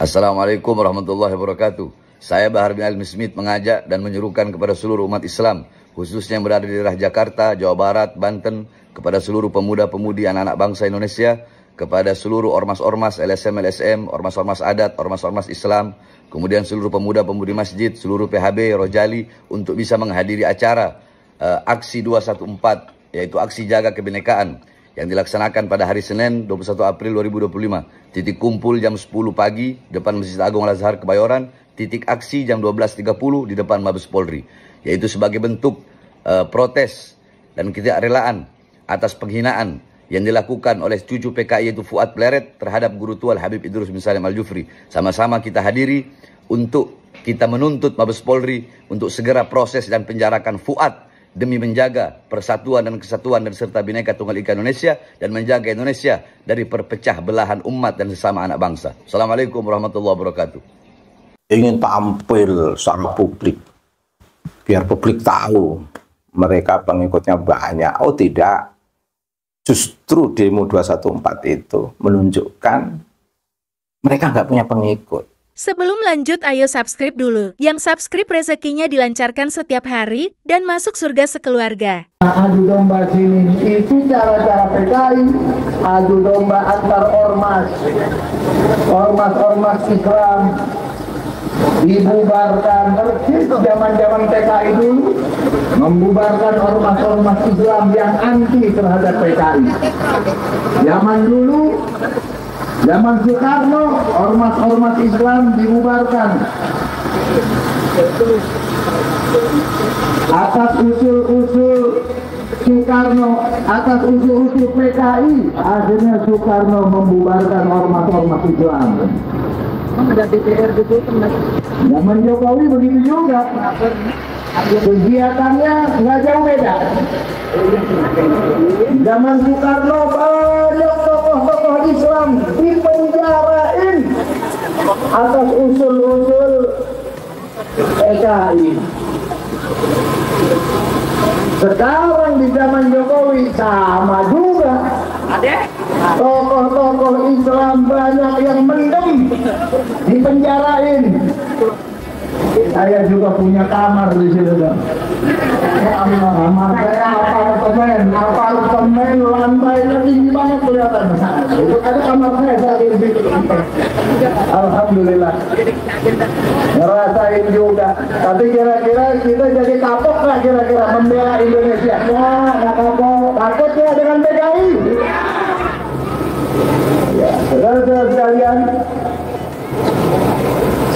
Assalamualaikum warahmatullahi wabarakatuh. Saya Bahar bin Alwi Smith mengajak dan menyerukan kepada seluruh umat Islam, khususnya yang berada di daerah Jakarta, Jawa Barat, Banten, kepada seluruh pemuda-pemudi anak-anak bangsa Indonesia, kepada seluruh ormas-ormas LSM, ormas-ormas adat, ormas-ormas Islam, kemudian seluruh pemuda-pemudi masjid, seluruh PHB, Rojali, untuk bisa menghadiri acara aksi 214, yaitu aksi jaga kebinekaan, yang dilaksanakan pada hari Senin 21 April 2025. Titik kumpul jam 10 pagi depan Masjid Agung Al-Azhar Kebayoran, titik aksi jam 12.30 di depan Mabes Polri, yaitu sebagai bentuk protes dan ketidakrelaan atas penghinaan yang dilakukan oleh cucu PKI yaitu Fuad Pleret terhadap Guru Tua Habib Idrus bin Salim Al-Jufri. Sama-sama kita hadiri untuk kita menuntut Mabes Polri untuk segera proses dan penjarakan Fuad demi menjaga persatuan dan kesatuan dan serta Bhinneka Tunggal Ika Indonesia dan menjaga Indonesia dari perpecah belahan umat dan sesama anak bangsa. Assalamualaikum warahmatullahi wabarakatuh. Ingin tampil sama publik, biar publik tahu mereka pengikutnya banyak. Oh tidak, justru demo 214 itu menunjukkan mereka nggak punya pengikut. Sebelum lanjut, ayo subscribe dulu. Yang subscribe rezekinya dilancarkan setiap hari dan masuk surga sekeluarga. Adu domba sini itu cara-cara PKI, adu domba antar ormas, ormas Islam dibubarkan. Persis zaman-zaman PKI dulu membubarkan ormas Islam yang anti terhadap PKI. Zaman dulu, zaman Soekarno, ormas Islam dibubarkan atas usul-usul Soekarno, atas usul-usul PKI. Akhirnya Soekarno membubarkan ormas Islam. Ada DPR gitu, zaman Jokowi begitu juga. Kegiatannya nggak jauh beda. Zaman Soekarno banyak tokoh-tokoh Islam dipenjarain atas usul-usul PKI. Sekarang di zaman Jokowi sama juga. Tokoh-tokoh Islam banyak yang mendem, dipenjarain. Saya juga punya kamar di situ, Bang. Kamar saya apartemen lantainya tinggi banget kelihatan. Itu ada kamar saya di situ. Alhamdulillah. Ngerasain juga. Tapi kira-kira kita jadi kapok nggak kira-kira membela Indonesia? Ya, nggak kapok. Takutnya dengan PKI. Ya, saudara-saudara sekalian,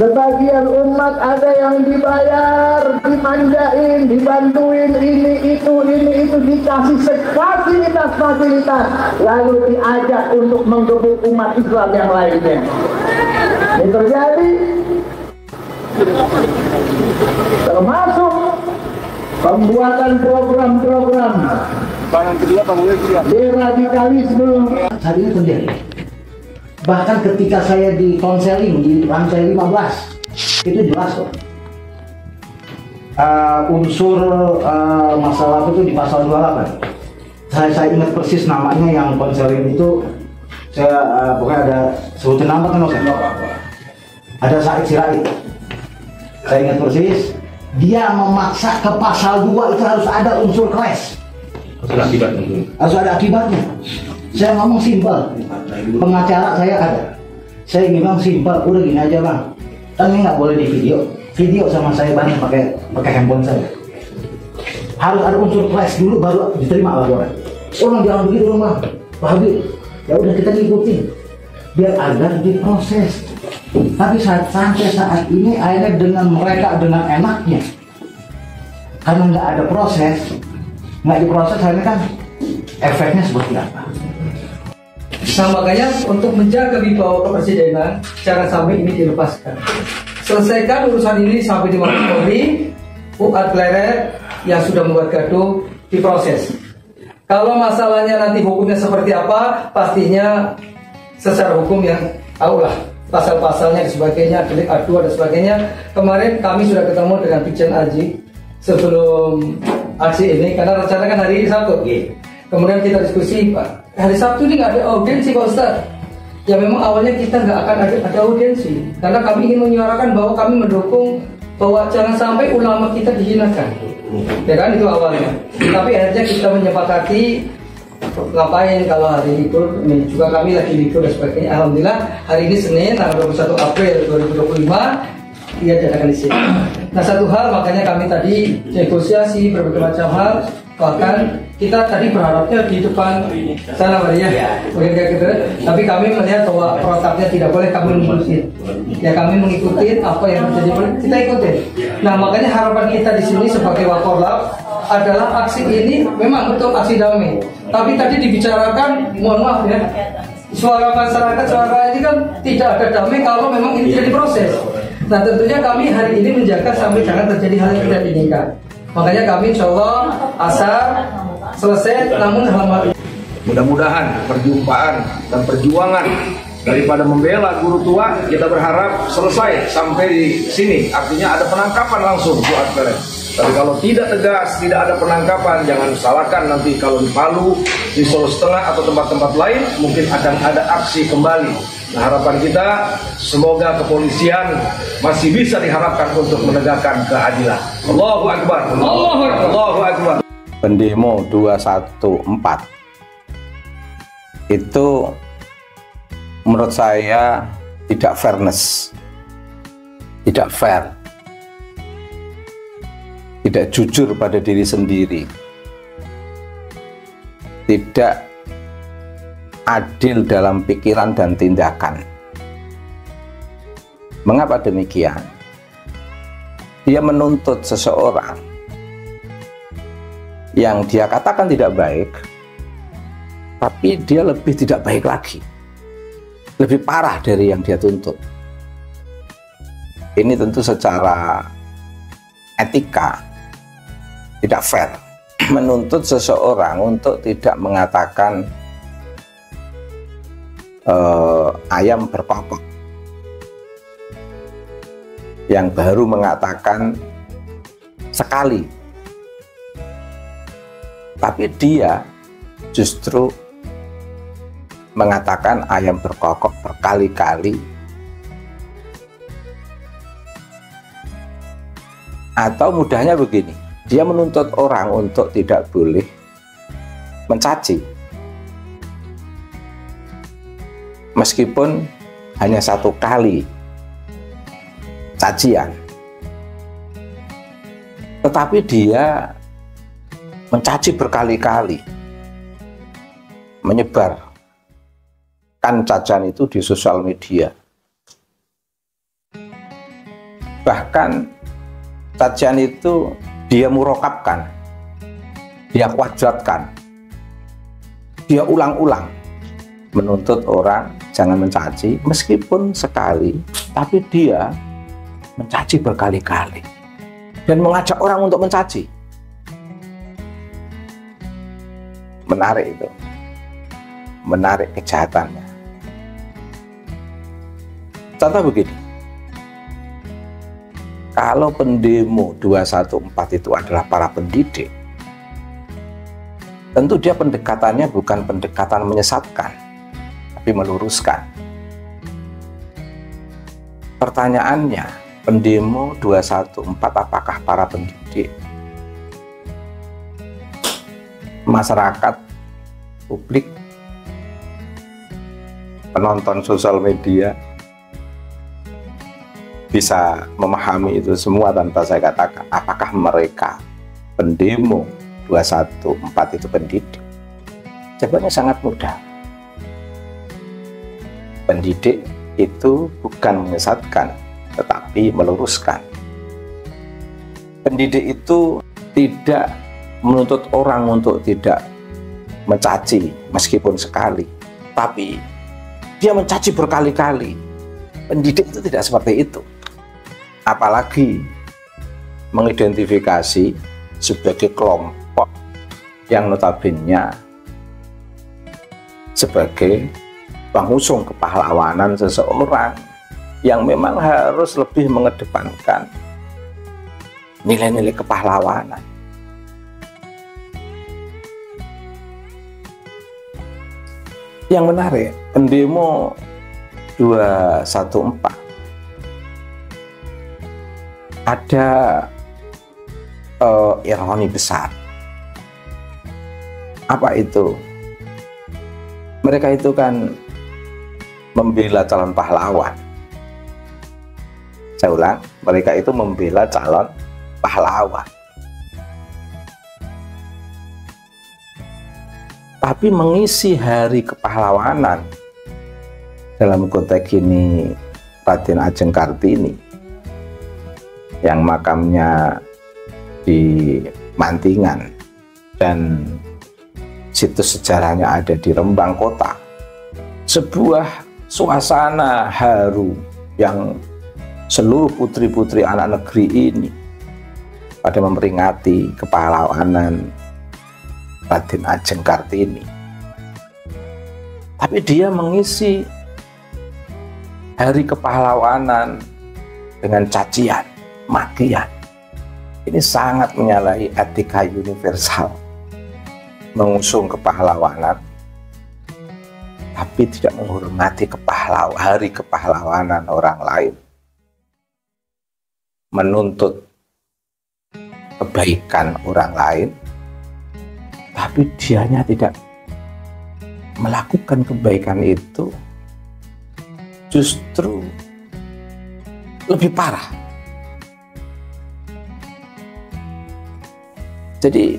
sebagian umat ada yang dibayar, dimanjain, dibantuin, ini itu dikasih fasilitas, lalu diajak untuk menggebuk umat Islam yang lainnya. Ini terjadi, termasuk pembuatan program-program deradikalisme. Hari ini terjadi. Bahkan ketika saya di konseling di lantai 15 itu jelas kok unsur masalah itu di pasal 28. Saya ingat persis namanya yang konseling itu. Saya pokoknya ada sebutin nama kan, ada Said Sirait. Saya ingat persis dia memaksa ke pasal 2 itu harus ada unsur crash, harus ada akibatnya. Saya ngomong simpel, pengacara saya ada. Saya bilang simpel, udah gini aja bang, kan ini nggak boleh di video sama saya banyak pakai handphone saya. Harus ada unsur flash dulu baru diterima laporan. Orang jangan begitu dong bang, Pak Habib. Ya udah kita ngikutin, biar agar diproses. Tapi sampai saat ini akhirnya dengan enaknya, karena nggak ada proses, nggak diproses akhirnya kan efeknya seperti apa? Nah makanya untuk menjaga wibawa kepresidenan, jangan sampai ini dilepaskan. Selesaikan urusan ini sampai di Mabes Polri. Fuad Pleret yang sudah membuat gaduh diproses. Kalau masalahnya nanti hukumnya seperti apa, pastinya secara hukum yang tahulah pasal-pasalnya dan sebagainya, delik aduan dan sebagainya. Kemarin kami sudah ketemu dengan Brigjen Aji sebelum aksi ini, karena rencana kan hari ini Sabtu. Kemudian kita diskusi, Pak, hari Sabtu ini nggak ada audiensi Pak Ustadz. ya memang awalnya kita nggak akan ada audiensi, karena kami ingin menyuarakan bahwa kami mendukung bahwa jangan sampai ulama kita dihinakan, ya kan, itu awalnya. Tapi akhirnya kita menyepakati ngapain kalau hari libur, ini juga kami lagi libur dan sebagainya. Alhamdulillah hari ini Senin tanggal 21 April 2025 dia diadakan di sini. Nah, satu hal makanya kami tadi negosiasi berbagai macam hal, bahkan kita tadi berharapnya di depan sana ya, mungkin kayak gitu. Tapi kami melihat bahwa protapnya tidak boleh, kami mengikuti. Ya, kami mengikuti apa yang terjadi, kita ikutin. Nah, makanya harapan kita di sini sebagai Wakorlap adalah aksi ini memang betul aksi damai. Tapi tadi dibicarakan, mohon maaf ya, suara masyarakat, suara ini kan tidak ada damai kalau memang ini tidak diproses. Nah, tentunya kami hari ini menjaga sampai jangan terjadi hal yang tidak diinginkan. Makanya kami insya Allah asar selesai, namun hal mudah-mudahan perjumpaan dan perjuangan daripada membela guru tua, kita berharap selesai sampai di sini. Artinya ada penangkapan langsung buat kalian. Tapi kalau tidak tegas, tidak ada penangkapan, jangan salahkan nanti kalau di Palu, di Solo Setengah atau tempat-tempat lain mungkin akan ada aksi kembali. Nah, harapan kita semoga kepolisian masih bisa diharapkan untuk menegakkan keadilan. Allahu Akbar. Allahu Akbar. Allahu Akbar. Pendemo 214 itu menurut saya tidak fairness, tidak fair, tidak jujur pada diri sendiri, tidak adil dalam pikiran dan tindakan. Mengapa demikian? Dia menuntut seseorang yang dia katakan tidak baik, tapi dia lebih tidak baik lagi, lebih parah dari yang dia tuntut. Ini tentu secara etika tidak fair, menuntut seseorang untuk tidak mengatakan ayam berkokok, yang baru mengatakan sekali, tapi dia justru mengatakan ayam berkokok berkali-kali. Atau mudahnya begini, dia menuntut orang untuk tidak boleh mencaci, meskipun hanya satu kali cacian, tetapi dia mencaci berkali-kali, menyebarkan cacian itu di sosial media. Bahkan cacian itu dia murokapkan, dia kuadratkan, dia ulang-ulang, menuntut orang jangan mencaci meskipun sekali, tapi dia mencaci berkali-kali dan mengajak orang untuk mencaci. Menarik itu, menarik kejahatannya. Contoh begini, kalau pendemo 214 itu adalah para pendidik, tentu dia pendekatannya bukan pendekatan menyesatkan, tapi meluruskan. Pertanyaannya, pendemo 214 apakah para pendidik? Masyarakat, publik, penonton sosial media bisa memahami itu semua tanpa saya katakan apakah mereka pendemo 214 itu pendidik. Jawabannya sangat mudah. Pendidik itu bukan menyesatkan, tetapi meluruskan. Pendidik itu tidak menuntut orang untuk tidak mencaci meskipun sekali, tapi dia mencaci berkali-kali. Pendidik itu tidak seperti itu, apalagi mengidentifikasi sebagai kelompok yang notabene sebagai pengusung kepahlawanan seseorang yang memang harus lebih mengedepankan nilai-nilai kepahlawanan. Yang menarik, pendemo 214 ada ironi besar. Apa itu? Mereka itu kan membela calon pahlawan. Saya ulang, mereka itu membela calon pahlawan. Tapi mengisi hari kepahlawanan, dalam konteks ini Raden Ajeng Kartini yang makamnya di Mantingan dan situs sejarahnya ada di Rembang Kota, sebuah suasana haru yang seluruh putri-putri anak negeri ini pada memperingati kepahlawanan Raden Ajeng Kartini. Tapi dia mengisi hari kepahlawanan dengan cacian, makian. Ini sangat menyalahi etika universal. Mengusung kepahlawanan tapi tidak menghormati hari kepahlawanan orang lain. Menuntut kebaikan orang lain tapi dianya tidak melakukan kebaikan itu, justru lebih parah. Jadi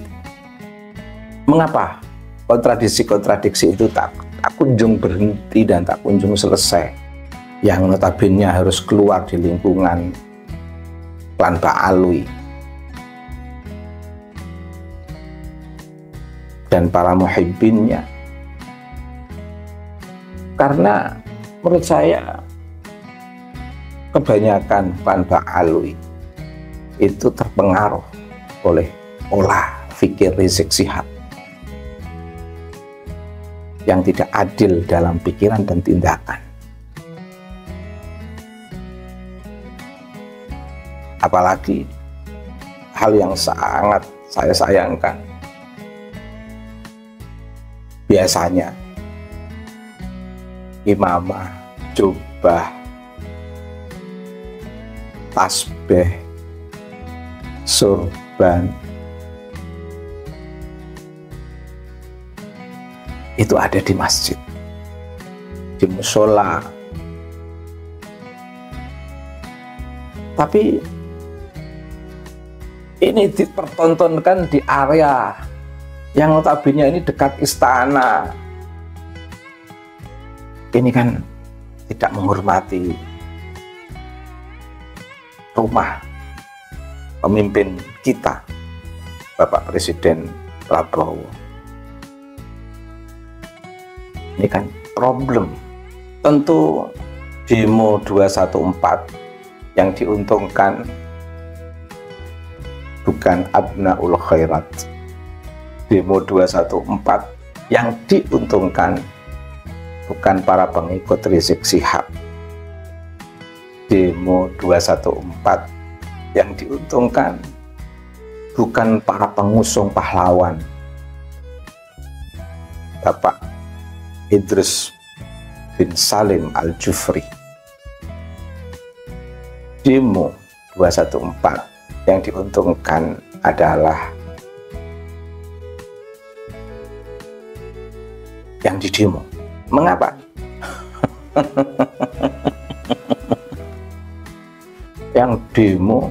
mengapa kontradiksi-kontradiksi itu tak kunjung berhenti dan tak kunjung selesai? Yang notabene harus keluar di lingkungan klan Ba'alwi dan para muhibbinnya. Karena menurut saya kebanyakan klan Ba'alwi itu terpengaruh oleh pola fikir Rizik Syihab yang tidak adil dalam pikiran dan tindakan. Apalagi hal yang sangat saya sayangkan, biasanya imamah, jubah, tasbih, surban itu ada di masjid, di musola. Tapi ini dipertontonkan di area yang notabene ini dekat istana. Ini kan tidak menghormati rumah pemimpin kita, Bapak Presiden Prabowo. Ini kan problem. Tentu demo 214 yang diuntungkan bukan abnaul khairat. Demo 214 yang diuntungkan bukan para pengikut Rizik Syihab. Demo 214 yang diuntungkan bukan para pengusung pahlawan Bapak Idrus bin Salim Al-Jufri. Demo 214 yang diuntungkan adalah yang didemo. Mengapa? Yang demo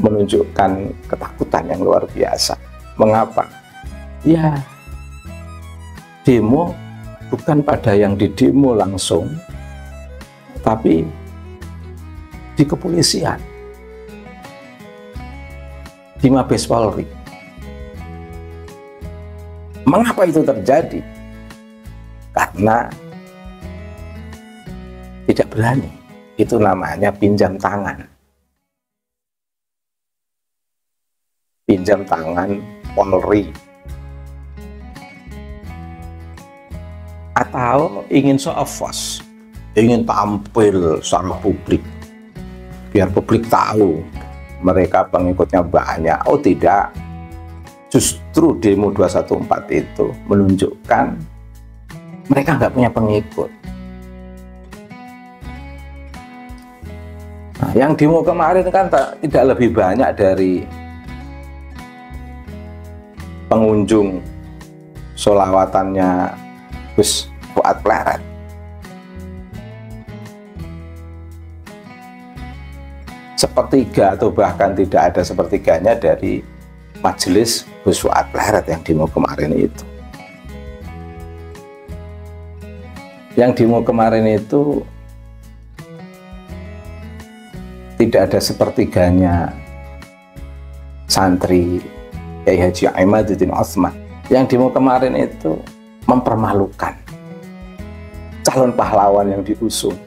menunjukkan ketakutan yang luar biasa. Mengapa? Ya, demo bukan pada yang didemo langsung, tapi di kepolisian, di Mabes Polri. Mengapa itu terjadi? Karena tidak berani. Itu namanya pinjam tangan. Pinjam tangan Polri. Atau ingin show of force, ingin tampil secara publik, biar publik tahu mereka pengikutnya banyak. Oh tidak, justru demo 214 itu menunjukkan mereka nggak punya pengikut. Nah, yang demo kemarin kan tidak lebih banyak dari pengunjung sholawatannya Gus Fuad Pleret. Sepertiga atau bahkan tidak ada sepertiganya dari majelis Gus Fuad Pleret yang demo kemarin itu. Yang demo kemarin itu tidak ada sepertiganya santri Kiai Haji Imaduddin Utsman. Yang demo kemarin itu mempermalukan calon pahlawan yang diusung.